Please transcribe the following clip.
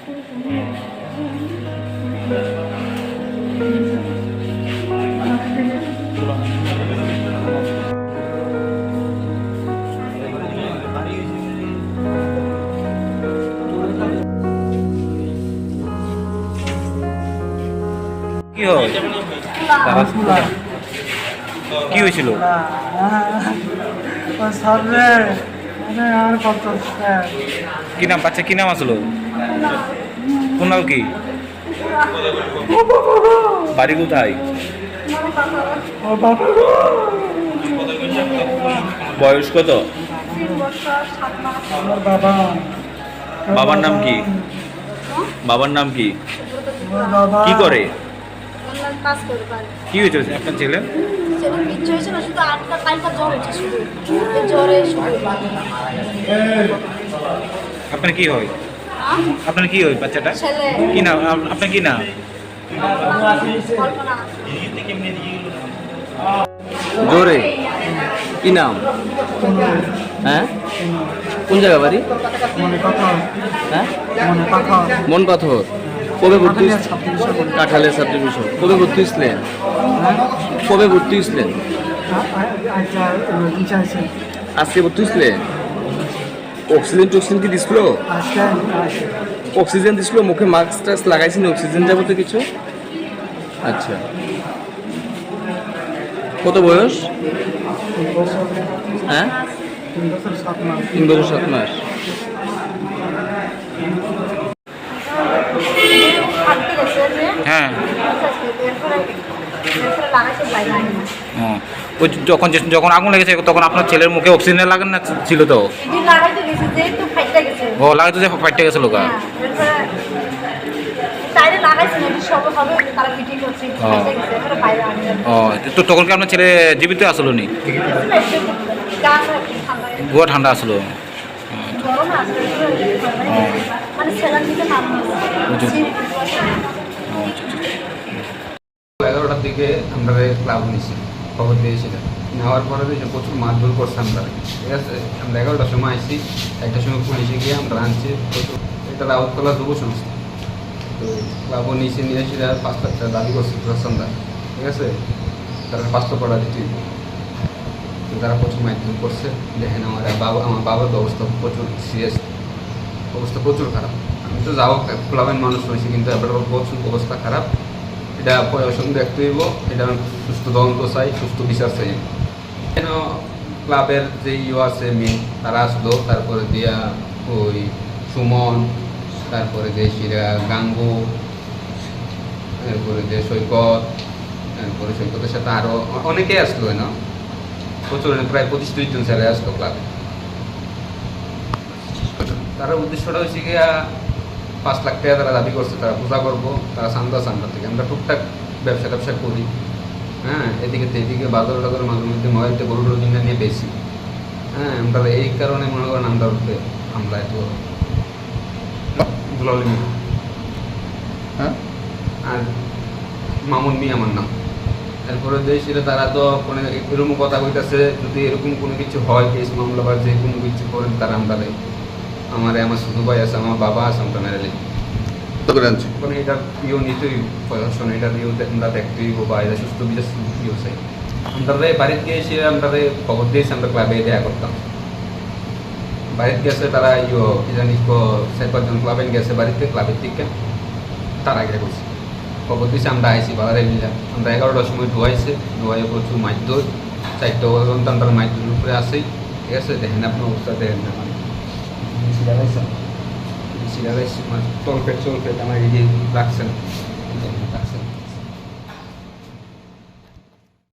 কি হয় কি হয়েছিল? কি নাম বাচ্চা, কি নাম আসলো? কুনাল কি বাড়ি কোথায়? বয়স কত? বাবার নাম কি? বাবার নাম কি? কি করে? কি হয়েছে আপনার ছেলে? আপনার কি হয়? আপনার কি হয় বাচ্চাটা? কি নাম আপনার? কি নাম? জোরে কি নাম? হ্যাঁ, কোন জায়গা বাড়ি? হ্যাঁ, মন পাথর। কবে ভর্তি? কাঁঠালের সাব ডিভিশন। কবে ভর্তি হয়েছিলেন? কবে ভর্তি হয়েছিলেন? আজকে ভর্তি হয়েছিলেন? অক্সিজেন টক্সিজেন কি দিছিল? অক্সিজেন দিছিল? মুখে মাস্ক টাস্ক লাগাইছেন? অক্সিজেন যাবো তো কিছু? আচ্ছা, কত বয়স? হ্যাঁ, 3 বছর 7 মাস। হ্যাঁ, ওই যখন আগুন লেগেছে তখন আপনার ছেলের মুখে অক্সিজেন লাগান না ছিল তো? ও লাগাইতো যে ফাইটটা গেছে লোকা। ও তো তখন কি আপনার ছেলে জীবিত আসলো নি? গোয়া ঠান্ডা আসলো। এগারোটার দিকে আমরা ক্লাব নিয়েছি, খবর দিয়েছিলাম। নেওয়ার পরে যে প্রচুর মারধর করছে আমরা, ঠিক আছে। আমরা 11টার সময় আসছি, 1টার সময় পুলিশে গিয়ে আমরা আনছি প্রচুর। এটা রাউতকলা যুব সংস্থা, তো ক্লাবও নিচে নিয়ে এসে 5 লাখ টাকা দাবি করছে প্রশাসনদার, ঠিক আছে। তারা 500 টাকা দিতে, তারা প্রচুর মারধর করছে। দেখেন আমার বাবার অবস্থা প্রচুর সিরিয়াস, অবস্থা প্রচুর খারাপ। আমি তো যাও ক্লাবের মানুষ হয়েছি, কিন্তু এবার প্রচুর অবস্থা খারাপ। এটা প্রশাসন দেখতে হইব, এটা সুস্থ তদন্ত চাই, সুস্থ বিচার চাই। কেন ক্লাবের যে আছে মেয়ে তারা আসলো, তারপরে দিয়া ওই সুমন, তারপরে যে গাঙ্গু, তারপরে যে সৈকত, তারপরে সৈকতের সাথে আরও অনেকেই আসলো না, প্রচুর প্রায় 25-30 জন ছেলে আসলো ক্লাবে। তার উদ্দেশ্যটা হচ্ছে গিয়া 5 লাখ টাকা তারা দাবি করছে, তারা পূজা করবো, তারা চান্দা থেকে। আমরা টুকটাক ব্যবসা করি, হ্যাঁ, এদিকে বাজার টাজার মাঝে মধ্যে মোবাইলতে গরু টরু কিনে নিয়ে পেয়েছি, হ্যাঁ। আমরা এই কারণে মনে করেন আমরা একটু হ্যাঁ, আর মামুন মি আমার নাম। তারপরে দেশে তারা তো কোনো এরকম কথা কইতেছে, যদি এরকম কোনো কিছু হয়, কেস মামলা বা যে কোনো কিছু করেন, তারা আমার ছোটো ভাই আছে, আমার বাবা আছে, আমরা মেরে নিই। মানে এটার নিতেই প্রশাসন, এটার আমরা দেখতেই বা এটা সুস্থ বিচার চাই। আমরা বাড়িতে গিয়ে এসে আমরা খবর দিয়েছি, আমরা ক্লাবে দেখা করতাম। বাড়িতে গেছে তারা কি জানি 4-5 জন ক্লাবে গেছে বাড়িতে, ক্লাবের থেকে তার আগে করছে খবর দিয়েছি। আমরা আইসি বাজারে মিলাম, আমরা 11টার সময় ধোয়াইয়ে প্রচুর মারধর, 4টা পর্যন্ত আমরা মারধরের উপরে আসি, ঠিক আছে। দেখেন আপনার অবস্থা, দেখেন না মানে তলপেট আমার এই যে রাখছেন।